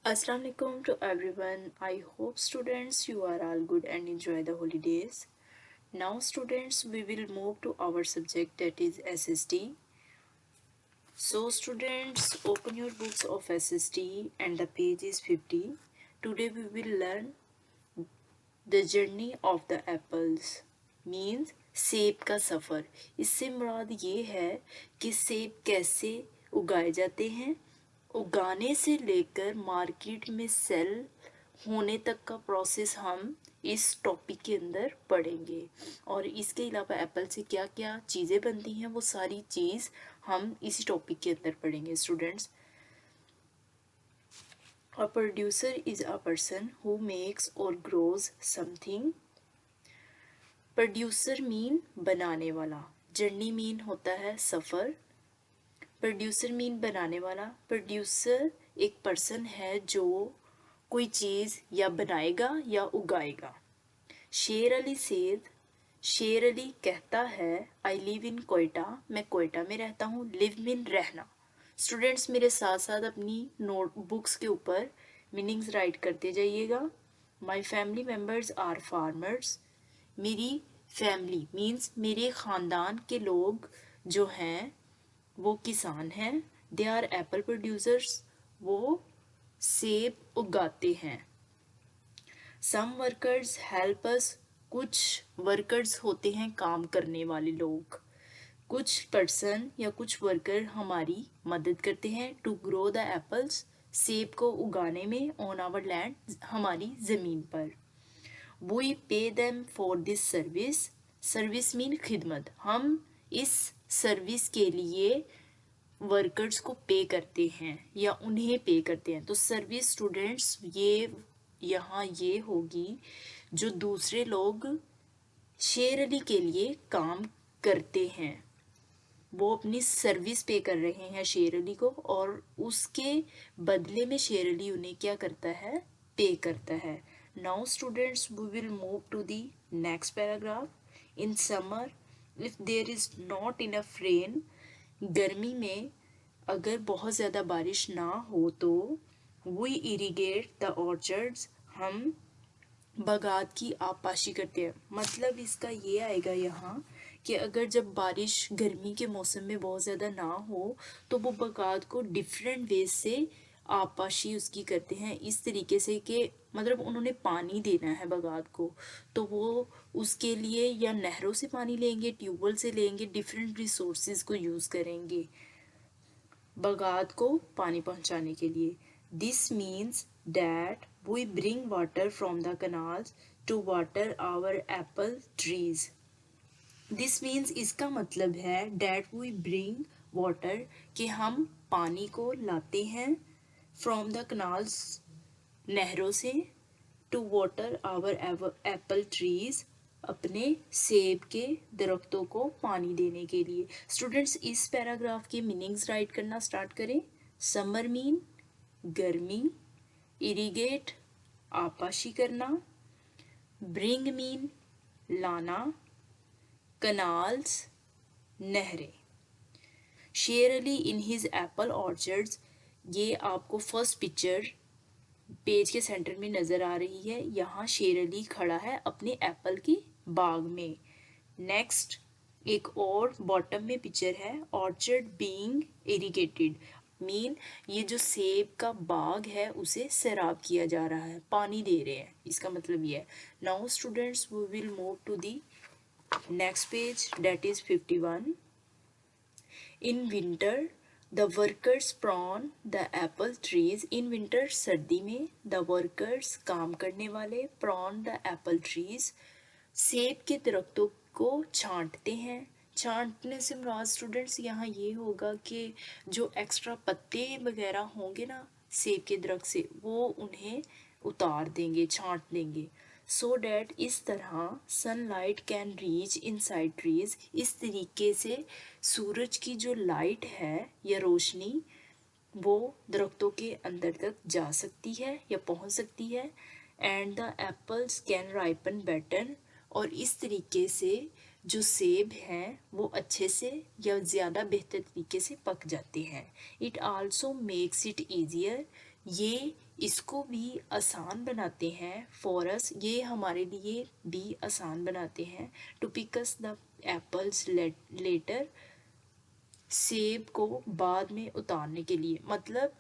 Assalamu alaikum to everyone. I hope students you are all good and enjoy the holidays. Now students we will move to our subject that is SST. So students open your books of SST and the page is 50. Today we will learn the journey of the apples means सेब का सफ़र। इससे मुराद ये है कि सेब कैसे उगाए जाते हैं, उगाने से लेकर मार्केट में सेल होने तक का प्रोसेस हम इस टॉपिक के अंदर पढ़ेंगे। और इसके अलावा एप्पल से क्या क्या चीज़ें बनती हैं वो सारी चीज़ हम इसी टॉपिक के अंदर पढ़ेंगे students. A producer is a person who makes or grows something। Producer mean बनाने वाला, जर्नी मीन होता है सफ़र, प्रोड्यूसर मीन बनाने वाला। प्रोड्यूसर एक पर्सन है जो कोई चीज़ या बनाएगा या उगाएगा। शेर अली सेद, शेर अली कहता है आई लिव इन कोयटा, मैं कोयटा में रहता हूँ। लिव मीन रहना। स्टूडेंट्स मेरे साथ साथ अपनी नोटबुक्स के ऊपर मीनिंग्स राइट करते जाइएगा। My family members are farmers, मेरी फैमिली मीन्स मेरे ख़ानदान के लोग जो हैं वो किसान हैं। दे आर एप्पल प्रोड्यूसर्स, वो सेब उगाते हैं। सम वर्कर्स हेल्प अस, कुछ वर्कर्स होते हैं काम करने वाले लोग। कुछ पर्सन या कुछ वर्कर हमारी मदद करते हैं। टू ग्रो द एप्पल्स, सेब को उगाने में। ऑन आवर लैंड, हमारी ज़मीन पर। We pay them for this service, service mean खिदमत, हम इस सर्विस के लिए वर्कर्स को पे करते हैं या उन्हें पे करते हैं। तो सर्विस स्टूडेंट्स ये यहाँ ये होगी जो दूसरे लोग शेर अली के लिए काम करते हैं, वो अपनी सर्विस पे कर रहे हैं शेर अली को और उसके बदले में शेर अली उन्हें क्या करता है, पे करता है। Now students we will move to the next paragraph. In summer if there is not enough rain, गर्मी में अगर बहुत ज़्यादा बारिश ना हो तो वी इरीगेट द ऑर्चर्ड्स, हम बागात की आबपाशी करते हैं। मतलब इसका ये आएगा यहाँ कि अगर जब बारिश गर्मी के मौसम में बहुत ज़्यादा ना हो तो वो बागात को डिफरेंट वेज से आबपाशी उसकी करते हैं, इस तरीके से कि मतलब उन्होंने पानी देना है बागात को तो वो उसके लिए या नहरों से पानी लेंगे, ट्यूबवेल से लेंगे, डिफरेंट रिसोर्सेज को यूज़ करेंगे बागात को पानी पहुंचाने के लिए। This means that we bring water from the canals to water our apple trees. This means इसका मतलब है डैट वी ब्रिंग वाटर, कि हम पानी को लाते हैं फ्रॉम द कनाल्स, नहरों से, to water our apple trees, अपने सेब के दरख्तों को पानी देने के लिए। स्टूडेंट्स इस पैराग्राफ के मीनिंग्स राइट करना स्टार्ट करें। समर मीन गर्मी, इरीगेट आबपाशी करना, ब्रिंग मीन लाना, कनाल्स नहरें। शेर Ali in his Apple orchards, ये आपको फर्स्ट पिक्चर पेज के सेंटर में नज़र आ रही है। यहाँ शेर अली खड़ा है अपने एप्पल की बाग में। नेक्स्ट एक और बॉटम में पिक्चर है, ऑर्चर्ड बीइंग इरिगेटेड मीन ये जो सेब का बाग है उसे सैराब किया जा रहा है, पानी दे रहे हैं, इसका मतलब ये है। Now students we will move to the next page that is 51। In winter the workers prune the apple trees, in winter सर्दी में, द वर्कर्स काम करने वाले, प्रॉन द एप्पल ट्रीज सेब के दरख्तों को छांटते हैं। छांटने से मुराद स्टूडेंट्स यहाँ ये होगा कि जो एक्स्ट्रा पत्ते वगैरह होंगे ना सेब के दरख्त से वो उन्हें उतार देंगे, छांट देंगे। सो डैट इस तरह sunlight can reach inside trees, इस तरीके से सूरज की जो लाइट है या रोशनी वो दरख्तों के अंदर तक जा सकती है या पहुंच सकती है। And the apples can ripen better, और इस तरीके से जो सेब हैं वो अच्छे से या ज़्यादा बेहतर तरीके से पक जाते हैं। It also makes it easier, ये इसको भी आसान बनाते हैं फॉर अस, ये हमारे लिए भी आसान बनाते हैं। To pick us the apples later, सेब को बाद में उतारने के लिए। मतलब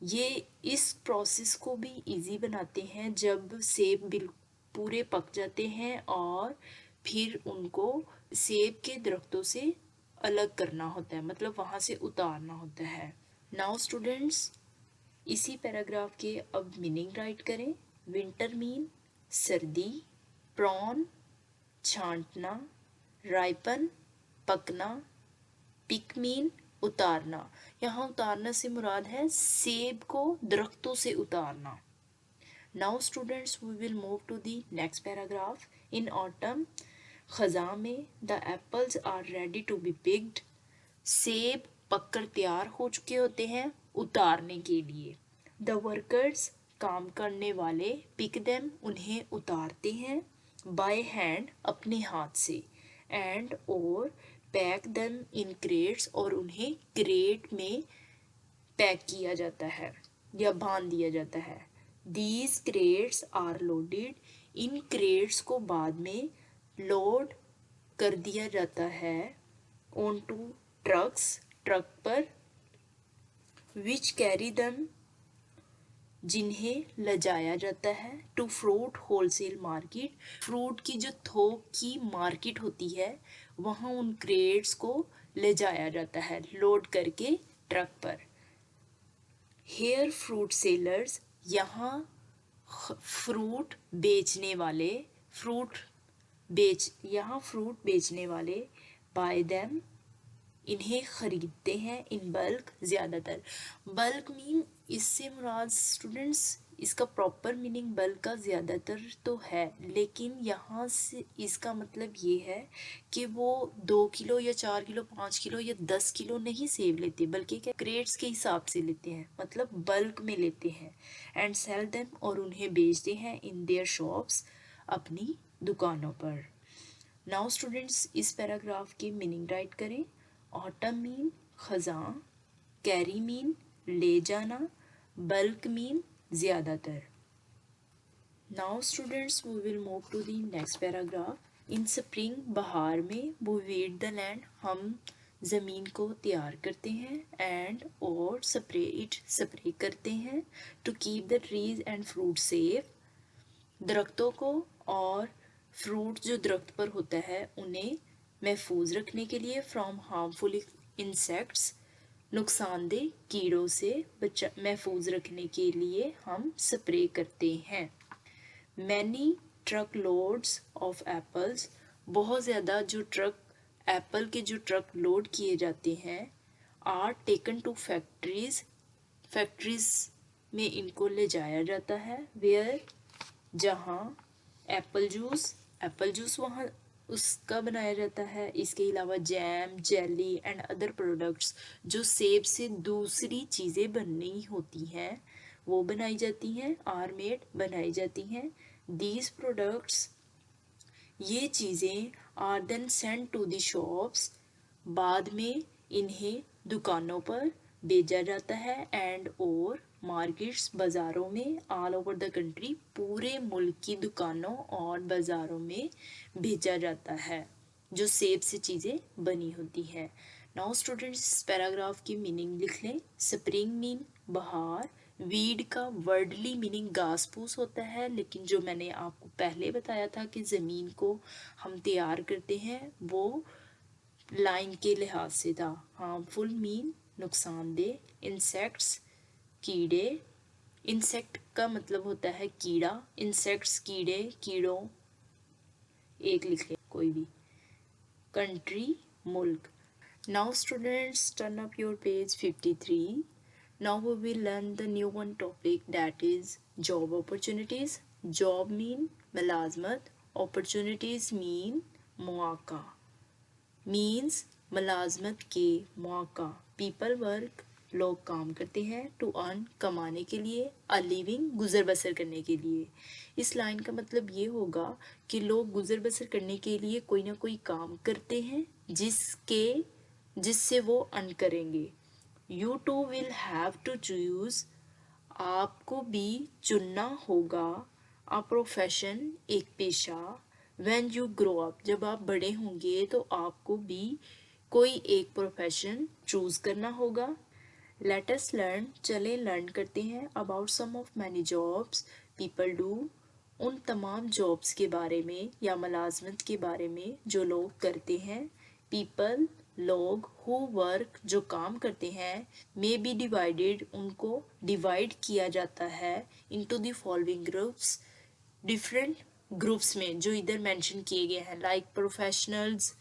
ये इस प्रोसेस को भी इजी बनाते हैं जब सेब पूरे पक जाते हैं और फिर उनको सेब के दरख्तों से अलग करना होता है, मतलब वहाँ से उतारना होता है। नाउ स्टूडेंट्स, इसी पैराग्राफ के अब मीनिंग राइट करें। विंटर मीन सर्दी, प्रॉन छांटना, राइपन पकना, पिक मीन उतारना। यहाँ उतारना से मुराद है सेब को दरख्तों से उतारना। Now students, we will move to the next paragraph. In autumn, खज़ां में, the apples are ready to be picked, सेब पककर तैयार हो चुके होते हैं उतारने के लिए। द वर्कर्स, काम करने वाले, पिक देम, उन्हें उतारते हैं, बाय हैंड, अपने हाथ से, एंड और पैक देम इन क्रेट्स, और उन्हें क्रेट में पैक किया जाता है या बांध दिया जाता है। दीज क्रेट्स आर लोडेड, इन क्रेट्स को बाद में लोड कर दिया जाता है ऑन टू ट्रक्स, ट्रक पर, विच कैरी दम, जिन्हें लजाया जाता है, to fruit wholesale market, fruit की जो थोक की मार्केट होती है वहाँ उन क्रेट्स को ले जाया जाता है लोड करके ट्रक पर। हेयर फ्रूट सेलर्स, यहाँ फ्रूट बेचने वाले, यहाँ फ्रूट बेचने वाले, बाय देम, इन्हें खरीदते हैं, इन बल्क, ज़्यादातर। बल्क मीन, इससे मुराद स्टूडेंट्स इसका प्रॉपर मीनिंग बल्क का ज़्यादातर तो है, लेकिन यहाँ से इसका मतलब ये है कि वो 2 किलो या 4 किलो 5 किलो या 10 किलो नहीं सेब लेते, बल्कि क्या क्रेट्स के हिसाब से लेते हैं, मतलब बल्क में लेते हैं। एंड सेल देम, और उन्हें बेचते हैं, इन देयर शॉप्स, अपनी दुकानों पर। नाउ स्टूडेंट्स, इस पैराग्राफ की मीनिंग राइट करें। ऑटम मीन खज़ां, कैरी मीन ले जाना, बल्क मीन ज़्यादातर। Now students, we will move to the next paragraph. In spring, बहार में, वी वीड द लैंड, हम ज़मीन को तैयार करते हैं, एंड और स्प्रे करते हैं, to keep the trees and fruit safe, दरख्तों को और फ्रूट जो दरख्त पर होता है उन्हें महफूज रखने के लिए, फ्रॉम हार्मफुल इंसेक्ट्स, नुकसानदेह कीड़ों से महफूज रखने के लिए हम स्प्रे करते हैं। Many truck loads of apples, बहुत ज़्यादा जो ट्रक एप्पल के जो ट्रक लोड किए जाते हैं, आर टेकन टू फैक्ट्रीज में इनको ले जाया जाता है, वेयर, जहाँ एप्पल जूस वहाँ उसका बनाया जाता है। इसके अलावा jam, jelly and other products, जो सेब से दूसरी चीज़ें बननी होती हैं वो बनाई जाती हैं, आर मेड, बनाई जाती हैं। दीज प्रोडक्ट्स, ये चीज़ें, are then send to the shops, बाद में इन्हें दुकानों पर भेजा जाता है, एंड और मार्केट्स, बाज़ारों में, ऑल ओवर द कंट्री, पूरे मुल्क की दुकानों और बाज़ारों में भेजा जाता है जो सेब से चीज़ें बनी होती हैं। नाउ स्टूडेंट्स, इस पैराग्राफ की मीनिंग लिख लें। स्प्रिंग मीन बहार, वीड का वर्डली मीनिंग घास फूस होता है, लेकिन जो मैंने आपको पहले बताया था कि ज़मीन को हम तैयार करते हैं वो लाइन के लिहाज से था। हार्मफुल मीन नुकसानदेह, इंसेक्ट्स कीड़े, इंसेक्ट का मतलब होता है कीड़ा, इंसेक्ट्स कीड़े, कीड़ों, एक लिख ले कोई भी। कंट्री मुल्क। Now students, turn up your page 53. Now we will learn the new one topic, that is job opportunities. Job mean मुलाजमत, opportunities mean मौका, means मुलाजमत के मौका। People work, लोग काम करते हैं, to earn, कमाने के लिए, a living, गुजर बसर करने के लिए। इस लाइन का मतलब ये होगा कि लोग गुजर बसर करने के लिए कोई ना कोई काम करते हैं जिससे वो अर्न करेंगे। You too will have to choose आपको भी चुनना होगा अ प्रोफेशन, एक पेशा। व्हेन यू ग्रो अप, जब आप बड़े होंगे तो आपको भी कोई एक प्रोफेशन चूज करना होगा। लेट अस लर्न, चले लर्न करते हैं about some of many jobs people do, उन तमाम जॉब्स के बारे में या मुलाजमत के बारे में जो लोग करते हैं। पीपल, लोग, हु वर्क, जो काम करते हैं, मे बी डिवाइडेड, उनको डिवाइड किया जाता है into the following groups, different groups में जो इधर मेंशन किए गए हैं, like professionals,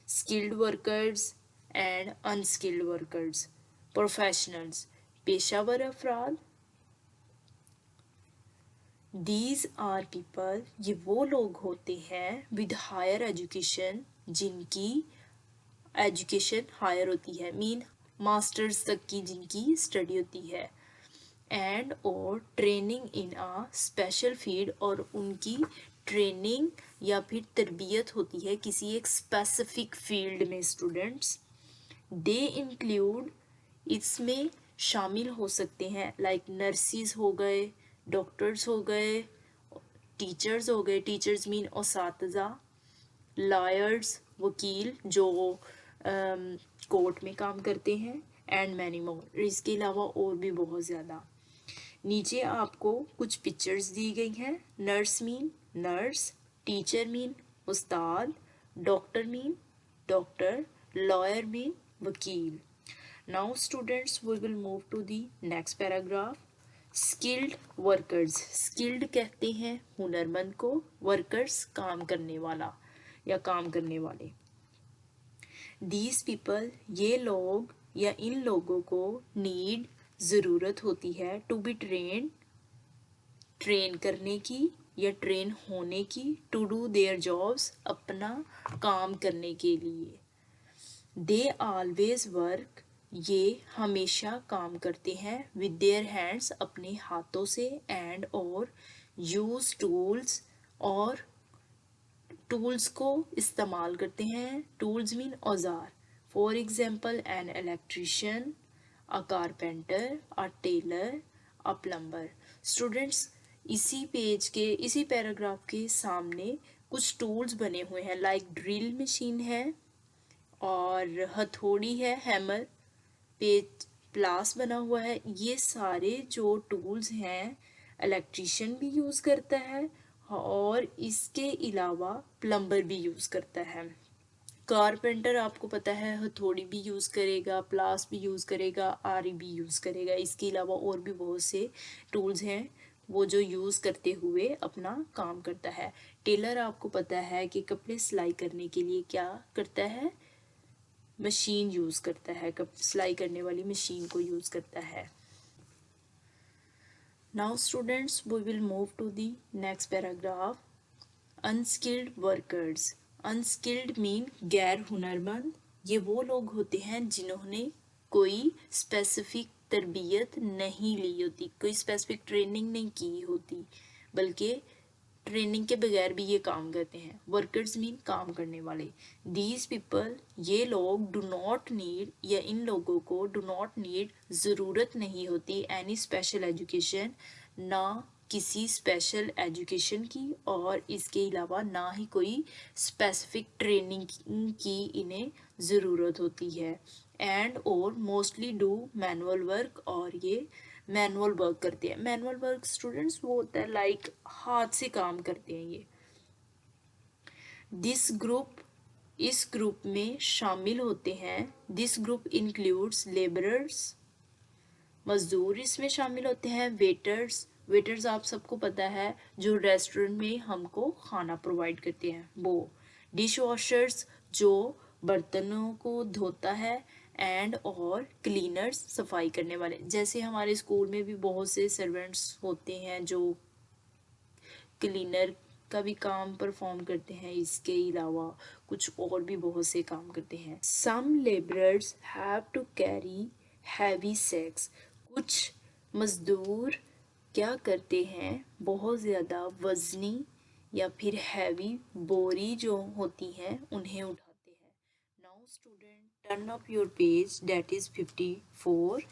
skilled workers and unskilled workers. Professionals, Peshawar अफराद। दीज आर पीपल, ये वो लोग होते हैं विद हायर एजुकेशन, जिनकी एजुकेशन हायर होती है, मीन मास्टर्स तक की जिनकी स्टडी होती है। एंड और training in a special field, और उनकी ट्रेनिंग या फिर तरबियत होती है किसी एक स्पेसिफिक फील्ड में। स्टूडेंट्स, दे इंक्लूड, इसमें शामिल हो सकते हैं, लाइक नर्सिस हो गए, डॉक्टर्स हो गए, टीचर्स हो गए, टीचर्स मीन उसातिज़ा, लॉयर्स, वकील जो कोर्ट में काम करते हैं, एंड मैनी मोर, इसके अलावा और भी बहुत ज़्यादा। नीचे आपको कुछ पिक्चर्स दी गई हैं। Nurse mean nurse, teacher mean उस्ताद, doctor mean doctor, lawyer mean वकील। Now students, we will move to the next paragraph. Skilled workers, skilled कहते हैं हुनरमंद को, वर्कर्स काम करने वाला या काम करने वाले। दीज पीपल, ये लोग या इन लोगों को, नीड, ज़रूरत होती है, टू बी ट्रेन, ट्रेन करने की या ट्रेन होने की, टू डू देयर जॉब्स, अपना काम करने के लिए। दे ऑलवेज वर्क, ये हमेशा काम करते हैं, विद देयर हैंड्स, अपने हाथों से, एंड और यूज टूल्स, और टूल्स को इस्तेमाल करते हैं। टूल्स मीन औजार। For example an electrician, a carpenter, a tailor, a plumber. Students, इसी पेज के इसी पैराग्राफ के सामने कुछ टूल्स बने हुए हैं, लाइक ड्रिल मशीन है, और हथौड़ी है, हैमर, पेज प्लास बना हुआ है। ये सारे जो टूल्स हैं इलेक्ट्रिशियन भी यूज़ करता है, और इसके अलावा प्लम्बर भी यूज़ करता है। कारपेंटर आपको पता है हथौड़ी भी यूज़ करेगा, प्लास भी यूज़ करेगा, आरी भी यूज़ करेगा। इसके अलावा और भी बहुत से टूल्स हैं वो जो यूज़ करते हुए अपना काम करता है। टेलर आपको पता है कि कपड़े सिलाई करने के लिए क्या करता है, मशीन यूज़ करता है, सिलाई करने वाली मशीन को यूज़ करता है। Now students, we will move to the next paragraph. Unskilled workers, unskilled mean गैर हुनरमंद, ये वो लोग होते हैं जिन्होंने कोई स्पेसिफिक तरबियत नहीं ली होती, कोई स्पेसिफिक ट्रेनिंग नहीं की होती, बल्कि ट्रेनिंग के बगैर भी ये काम करते हैं। वर्कर्स मीन काम करने वाले। दीज पीपल, ये लोग, डू नॉट नीड, या इन लोगों को डू नॉट नीड, ज़रूरत नहीं होती, एनी स्पेशल एजुकेशन, ना किसी स्पेशल एजुकेशन की, और इसके अलावा ना ही कोई स्पेसिफिक ट्रेनिंग की इन्हें ज़रूरत होती है। एंड और मोस्टली डू मैनुअल वर्क, और ये मैनुअल वर्क करते हैं। मैनुअल वर्क स्टूडेंट्स वो होता है लाइक हाथ से काम करते हैं ये। दिस ग्रुप, इस ग्रुप में शामिल होते हैं। दिस ग्रुप इंक्लूड्स लेबरर्स, मजदूर इसमें शामिल होते हैं। वेटर्स, वेटर्स आप सबको पता है जो रेस्टोरेंट में हमको खाना प्रोवाइड करते हैं वो। डिश वॉशर्स, जो बर्तनों को धोता है, एंड और क्लीनर्स, सफाई करने वाले। जैसे हमारे स्कूल में भी बहुत से सर्वेंट्स होते हैं जो क्लीनर का भी काम परफॉर्म करते हैं, इसके अलावा कुछ और भी बहुत से काम करते हैं। Some labourers have to carry heavy sacks, कुछ मजदूर क्या करते हैं, बहुत ज़्यादा वजनी या फिर हैवी बोरी जो होती हैं उन्हें उठाते हैं। Now student, turn up your page, that is 54।